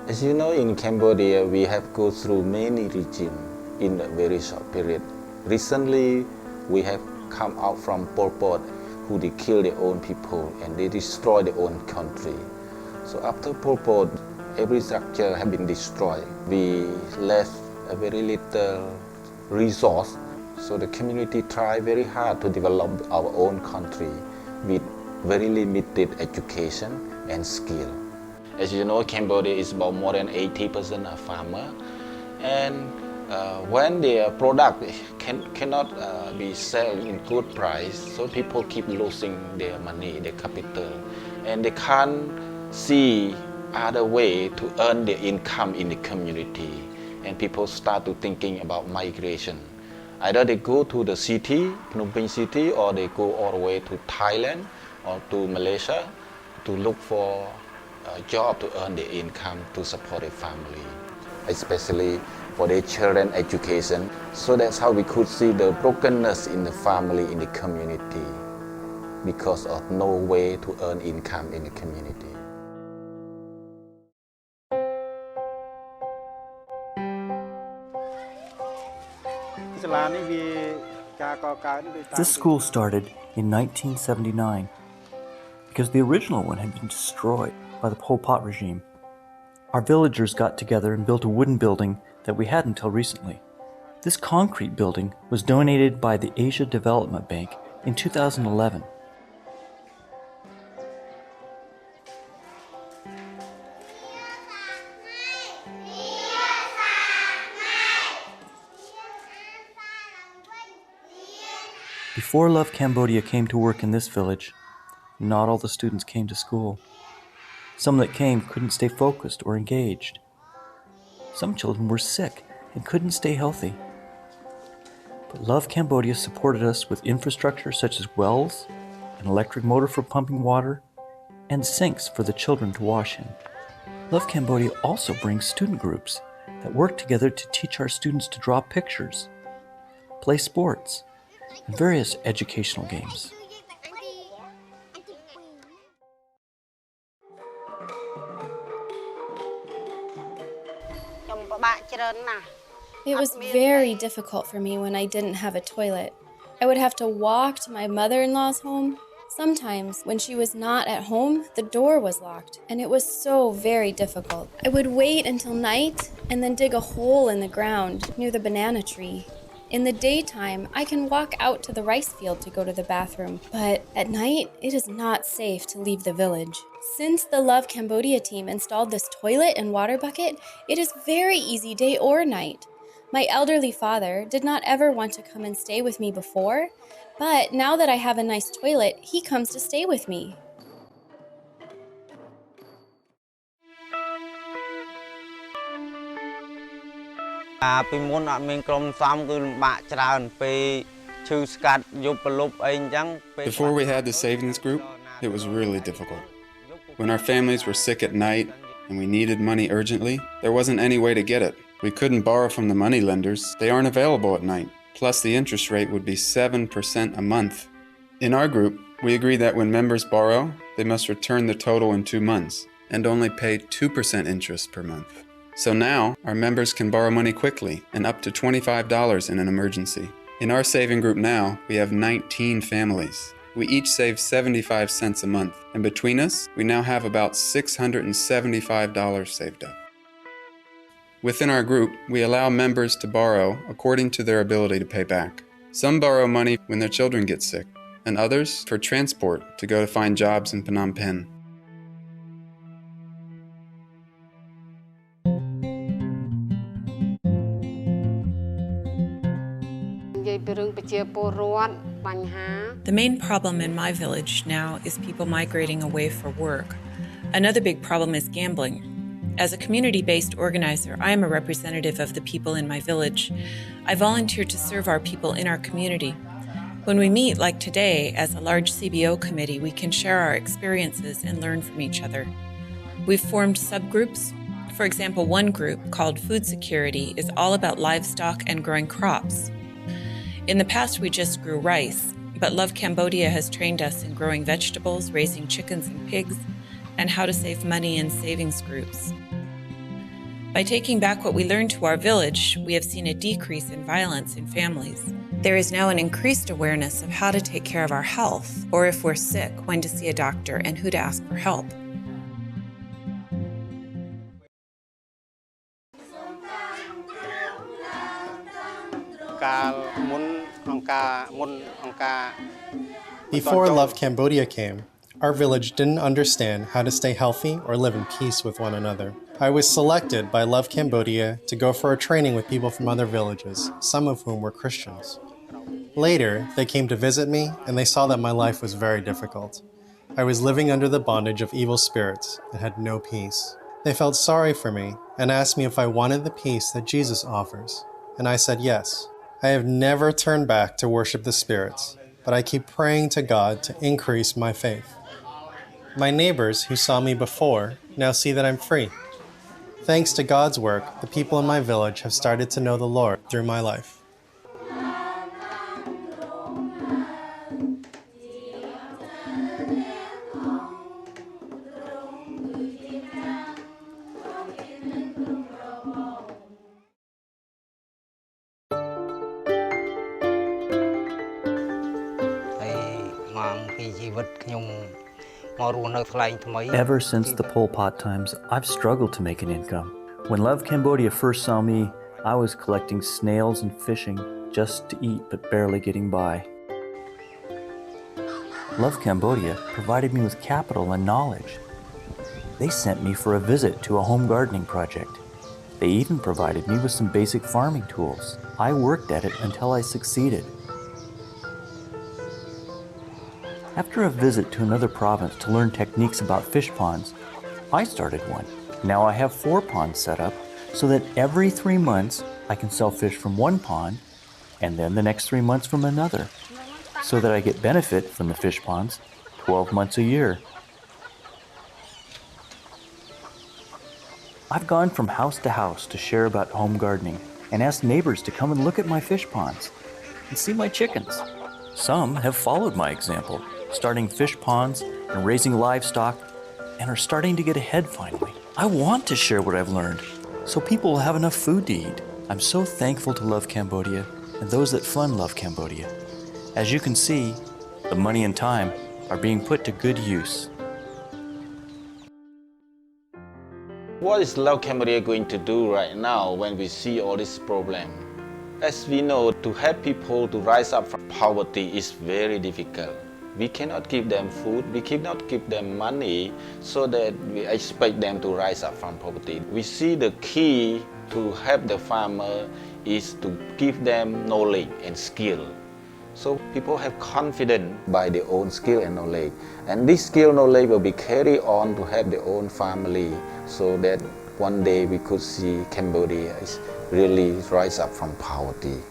As you know, in Cambodia, we have gone through many regimes in a very short period. Recently, we have come out from Pol Pot, who they kill their own people and they destroy their own country. So after Pol Pot, every structure has been destroyed. We left a very little resource. So the community tried very hard to develop our own country with very limited education and skill. As you know, Cambodia is about more than 80% a farmer, and when their product cannot be sold in good price, so people keep losing their money, their capital, and they can't see other way to earn their income in the community, and people start to thinking about migration. Either they go to the city, Phnom Penh city, or they go all the way to Thailand or to Malaysia to look for a job to earn their income to support their family, especially for their children education. So that's how we could see the brokenness in the family, in the community, because of no way to earn income in the community. This school started in 1979 because the original one had been destroyed by the Pol Pot regime. Our villagers got together and built a wooden building that we had until recently. This concrete building was donated by the Asia Development Bank in 2011. Before Love Cambodia came to work in this village, not all the students came to school. Some that came couldn't stay focused or engaged. Some children were sick and couldn't stay healthy. But Love Cambodia supported us with infrastructure such as wells, an electric motor for pumping water, and sinks for the children to wash in. Love Cambodia also brings student groups that work together to teach our students to draw pictures, play sports, and various educational games. It was very difficult for me when I didn't have a toilet. I would have to walk to my mother-in-law's home. Sometimes, when she was not at home, the door was locked, and it was so very difficult. I would wait until night and then dig a hole in the ground near the banana tree. In the daytime, I can walk out to the rice field to go to the bathroom, but at night, it is not safe to leave the village. Since the Love Cambodia team installed this toilet and water bucket, it is very easy day or night. My elderly father did not ever want to come and stay with me before, but now that I have a nice toilet, he comes to stay with me. Before we had the savings group, it was really difficult. When our families were sick at night and we needed money urgently, there wasn't any way to get it. We couldn't borrow from the money lenders. They aren't available at night. Plus the interest rate would be 7% a month. In our group, we agreed that when members borrow, they must return the total in 2 months and only pay 2% interest per month. So now, our members can borrow money quickly and up to $25 in an emergency. In our saving group now, we have 19 families. We each save 75 cents a month, and between us, we now have about $675 saved up. Within our group, we allow members to borrow according to their ability to pay back. Some borrow money when their children get sick, and others for transport to go to find jobs in Phnom Penh. The main problem in my village now is people migrating away for work. Another big problem is gambling. As a community-based organizer, I am a representative of the people in my village. I volunteer to serve our people in our community. When we meet, like today, as a large CBO committee, we can share our experiences and learn from each other. We've formed subgroups. For example, one group, called Food Security, is all about livestock and growing crops. In the past, we just grew rice, but Love Cambodia has trained us in growing vegetables, raising chickens and pigs, and how to save money in savings groups. By taking back what we learned to our village, we have seen a decrease in violence in families. There is now an increased awareness of how to take care of our health, or if we're sick, when to see a doctor and who to ask for help. Before Love Cambodia came, our village didn't understand how to stay healthy or live in peace with one another. I was selected by Love Cambodia to go for a training with people from other villages, some of whom were Christians. Later, they came to visit me and they saw that my life was very difficult. I was living under the bondage of evil spirits and had no peace. They felt sorry for me and asked me if I wanted the peace that Jesus offers, and I said yes. I have never turned back to worship the spirits, but I keep praying to God to increase my faith. My neighbors who saw me before now see that I'm free. Thanks to God's work, the people in my village have started to know the Lord through my life. Ever since the Pol Pot times, I've struggled to make an income. When Love Cambodia first saw me, I was collecting snails and fishing just to eat but barely getting by. Love Cambodia provided me with capital and knowledge. They sent me for a visit to a home gardening project. They even provided me with some basic farming tools. I worked at it until I succeeded. After a visit to another province to learn techniques about fish ponds, I started one. Now I have 4 ponds set up so that every 3 months I can sell fish from one pond and then the next 3 months from another, so that I get benefit from the fish ponds 12 months a year. I've gone from house to house to share about home gardening and asked neighbors to come and look at my fish ponds and see my chickens. Some have followed my example, starting fish ponds and raising livestock, and are starting to get ahead finally. I want to share what I've learned so people will have enough food to eat. I'm so thankful to Love Cambodia and those that fund Love Cambodia. As you can see, the money and time are being put to good use. What is Love Cambodia going to do right now when we see all this problem? As we know, to help people to rise up from poverty is very difficult. We cannot give them food, we cannot give them money so that we expect them to rise up from poverty. We see the key to help the farmer is to give them knowledge and skill. So people have confidence by their own skill and knowledge. And this skill knowledge will be carried on to help their own family so that one day we could see Cambodia is really rise up from poverty.